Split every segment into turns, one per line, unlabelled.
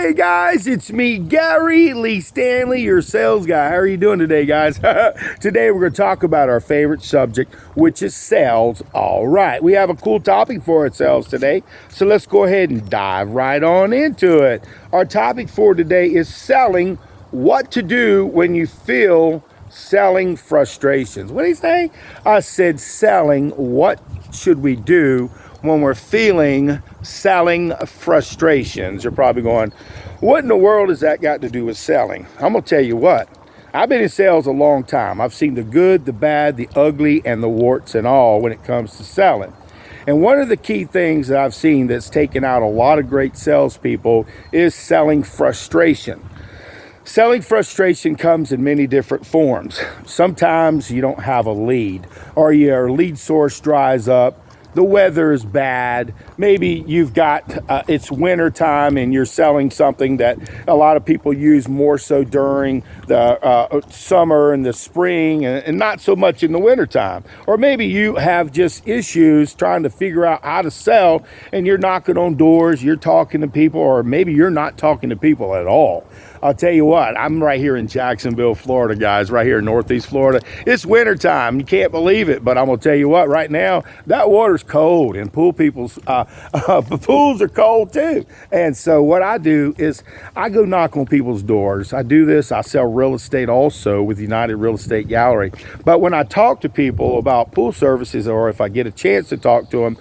Hey guys, it's me, Gary Lee Stanley, your sales guy. How are you doing today, guys? Today we're going to talk about our favorite subject, which is sales. All right, we have a cool topic for ourselves today, so let's go ahead and dive right on into it. Our topic for today is selling, what to do when you feel selling frustrations. What did he say? I said selling, what should we do when we're feeling selling frustrations? You're probably going, what in the world has that got to do with selling? I'm gonna tell you what, I've been in sales a long time. I've seen the good, the bad, the ugly, and the warts and all when it comes to selling. And one of the key things that I've seen that's taken out a lot of great salespeople is selling frustration. Selling frustration comes in many different forms. Sometimes you don't have a lead, or your lead source dries up. The weather is bad. Maybe you've got, it's winter time and you're selling something that a lot of people use more so during the summer and the spring and not so much in the winter time. Or maybe you have just issues trying to figure out how to sell and you're knocking on doors, you're talking to people, or maybe you're not talking to people at all. I'll tell you what, I'm right here in Jacksonville, Florida, guys, right here in Northeast Florida. It's winter time. You can't believe it, but I'm going to tell you what, right now, that water's cold and pools are cold too. And so what I do is I go knock on people's doors. I do this. I sell real estate also with United Real Estate Gallery. But when I talk to people about pool services, or if I get a chance to talk to them,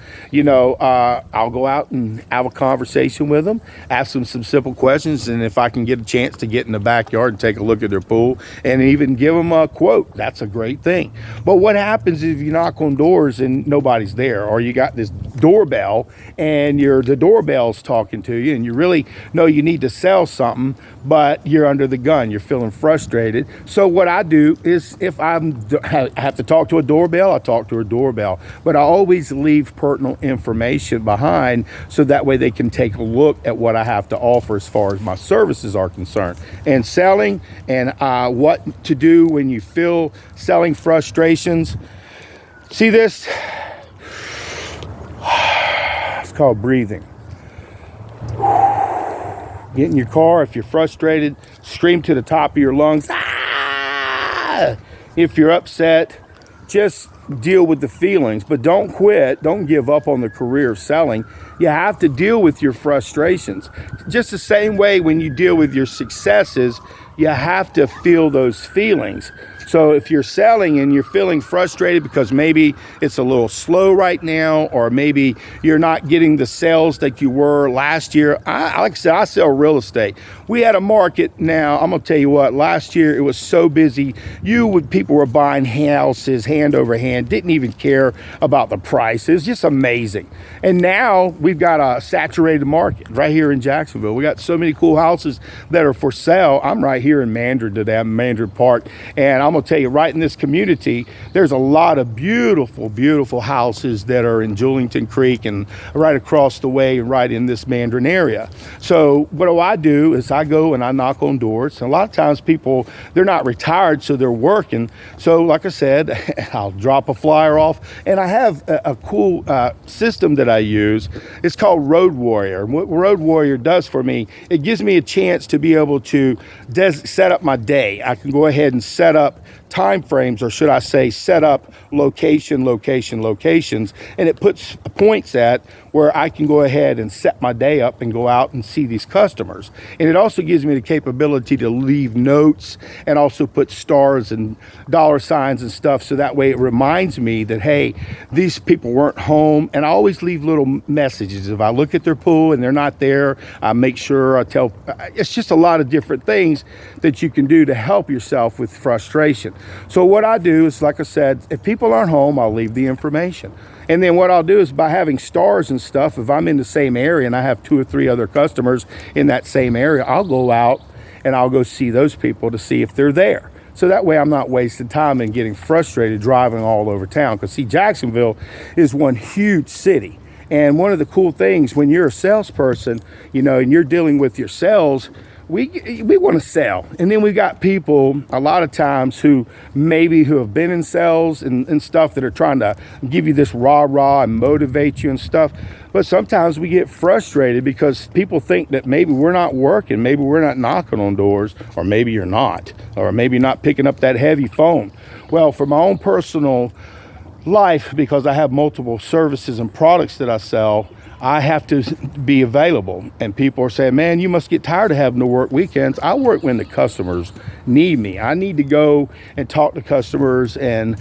I'll go out and have a conversation with them, ask them some simple questions, and if I can get a chance to get in the backyard and take a look at their pool and even give them a quote, that's a great thing. But what happens if you knock on doors and nobody's there, or you got this doorbell and the doorbell's talking to you and you really know you need to sell something, but you're under the gun, you're feeling frustrated. So what I do is, if I have to talk to a doorbell, I talk to a doorbell, but I always leave pertinent information behind so that way they can take a look at what I have to offer as far as my services are concerned. And selling, and what to do when you feel selling frustrations. See this? It's called breathing. Get in your car. If you're frustrated, scream to the top of your lungs. Ah! If you're upset, just deal with the feelings, but don't quit. Don't give up on the career of selling. You have to deal with your frustrations. Just the same way when you deal with your successes, you have to feel those feelings. So if you're selling and you're feeling frustrated because maybe it's a little slow right now, or maybe you're not getting the sales that you were last year. Like I said, I sell real estate. We had a market now. I'm going to tell you what, last year it was so busy. People were buying houses hand over hand, didn't even care about the price. It was just amazing. And now we've got a saturated market right here in Jacksonville. We got so many cool houses that are for sale. I'm right here in Mandurah today. I'm in Mandurah Park, and I'm going to tell you, right in this community, there's a lot of beautiful, beautiful houses that are in Julington Creek and right across the way and right in this Mandarin area. So what do? Is I go and I knock on doors. And a lot of times people, they're not retired, so they're working. So like I said, I'll drop a flyer off, and I have a cool system that I use. It's called Road Warrior. And what Road Warrior does for me, it gives me a chance to be able to set up my day. I can go ahead and set up time frames, or should I say set up locations, and it puts points at where I can go ahead and set my day up and go out and see these customers. And it also gives me the capability to leave notes and also put stars and dollar signs and stuff, so that way it reminds me that, hey, these people weren't home. And I always leave little messages. If I look at their pool and they're not there, I make sure I tell. It's just a lot of different things that you can do to help yourself with frustration. So what I do is, like I said, if people aren't home, I'll leave the information. And then what I'll do is, by having stars and stuff, if I'm in the same area and I have 2 or 3 other customers in that same area, I'll go out and I'll go see those people to see if they're there. So that way I'm not wasting time and getting frustrated driving all over town. Because see, Jacksonville is one huge city. And one of the cool things when you're a salesperson, and you're dealing with your sales, we want to sell, and then we got people a lot of times who have been in sales and stuff that are trying to give you this rah and motivate you and stuff. But sometimes we get frustrated because people think that maybe we're not working, maybe we're not knocking on doors, or maybe you're not, or maybe you're not picking up that heavy phone. Well, for my own personal life, because I have multiple services and products that I sell, I have to be available. And people are saying, man, you must get tired of having to work weekends. I work when the customers need me. I need to go and talk to customers and,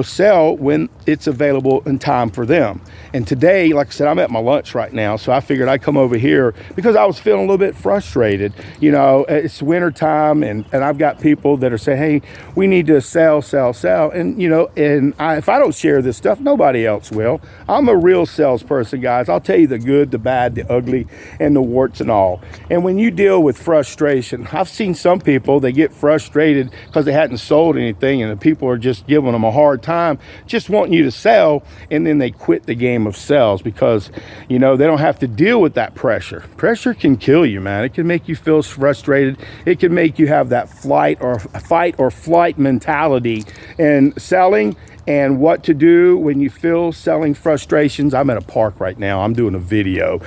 sell when it's available in time for them. And today, like I said, I'm at my lunch right now, so I figured I'd come over here because I was feeling a little bit frustrated. It's winter time, and I've got people that are saying, hey, we need to sell. And, if I don't share this stuff, nobody else will. I'm a real salesperson, guys. I'll tell you the good, the bad, the ugly, and the warts and all. And when you deal with frustration, I've seen some people, they get frustrated because they hadn't sold anything, and the people are just giving them a hard time, just wanting you to sell, and then they quit the game of sales because, they don't have to deal with that pressure. Pressure can kill you, man. It can make you feel frustrated. It can make you have that fight or flight mentality. And selling and what to do when you feel selling frustrations. I'm at a park right now. I'm doing a video.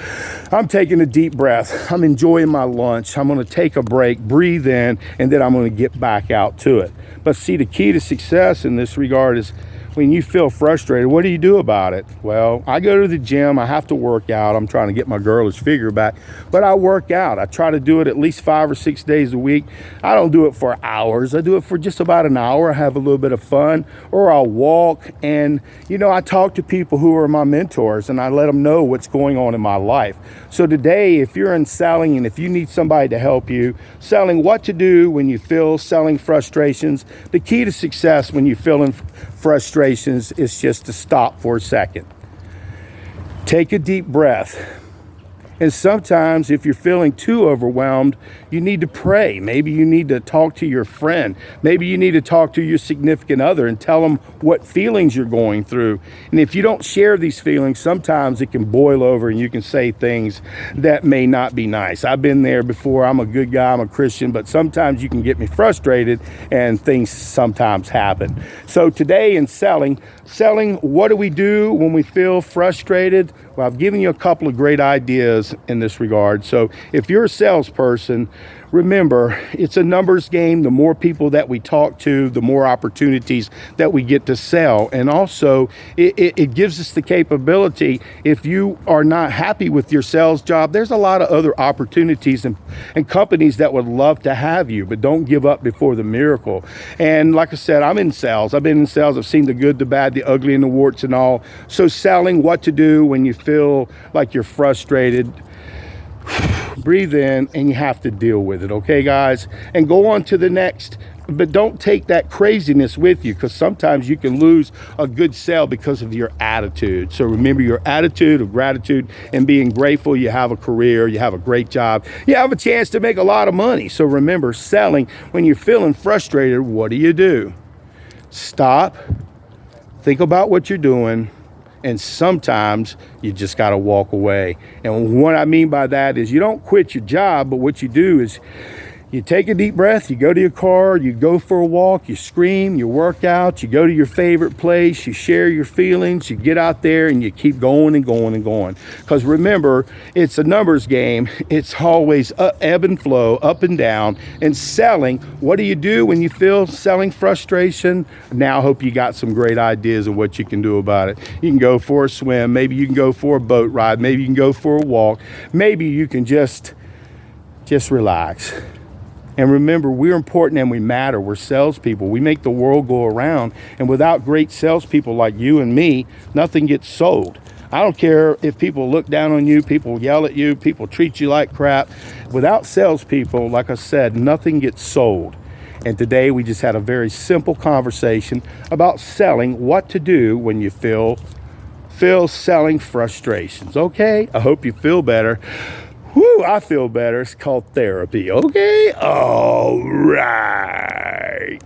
I'm taking a deep breath. I'm enjoying my lunch. I'm going to take a break, breathe in, and then I'm going to get back out to it. But see, the key to success in this regard is when you feel frustrated, what do you do about it? Well, I go to the gym. I have to work out. I'm trying to get my girlish figure back, but I work out. I try to do it at least 5 or 6 days a week. I don't do it for hours. I do it for just about an hour. I have a little bit of fun, or I'll walk. And, I talk to people who are my mentors, and I let them know what's going on in my life. So today, if you're in selling and if you need somebody to help you selling, what to do when you feel selling frustrations, the key to success when you're feeling frustrations is just to stop for a second. Take a deep breath. And sometimes if you're feeling too overwhelmed, you need to pray. Maybe you need to talk to your friend. Maybe you need to talk to your significant other and tell them what feelings you're going through. And if you don't share these feelings, sometimes it can boil over and you can say things that may not be nice. I've been there before. I'm a good guy. I'm a Christian, but sometimes you can get me frustrated and things sometimes happen. So today in selling, what do we do when we feel frustrated? Well, I've given you a couple of great ideas in this regard. So if you're a salesperson, remember, it's a numbers game. The more people that we talk to, the more opportunities that we get to sell. And also, it gives us the capability, if you are not happy with your sales job, there's a lot of other opportunities and companies that would love to have you, but don't give up before the miracle. And like I said, I'm in sales. I've been in sales. I've seen the good, the bad, the ugly, and the warts and all. So selling, what to do when you feel like you're frustrated. Breathe in, and you have to deal with it, okay, guys? And go on to the next. But don't take that craziness with you, because sometimes you can lose a good sale because of your attitude. So remember your attitude of gratitude and being grateful. You have a career, you have a great job, you have a chance to make a lot of money. So remember, selling, when you're feeling frustrated, what do? Stop, think about what you're doing, and sometimes you just got to walk away. And what I mean by that is you don't quit your job, but what you do is you take a deep breath, you go to your car, you go for a walk, you scream, you work out, you go to your favorite place, you share your feelings, you get out there and you keep going and going and going. Because remember, it's a numbers game. It's always ebb and flow, up and down. And selling, what do you do when you feel selling frustration? Now I hope you got some great ideas of what you can do about it. You can go for a swim, maybe you can go for a boat ride, maybe you can go for a walk, maybe you can just relax. And remember, we're important and we matter. We're salespeople. We make the world go around. And without great salespeople like you and me, nothing gets sold. I don't care if people look down on you, people yell at you, people treat you like crap. Without salespeople, like I said, nothing gets sold. And today we just had a very simple conversation about selling, what to do when you feel selling frustrations. Okay? I hope you feel better. Whew, I feel better. It's called therapy, okay? All right.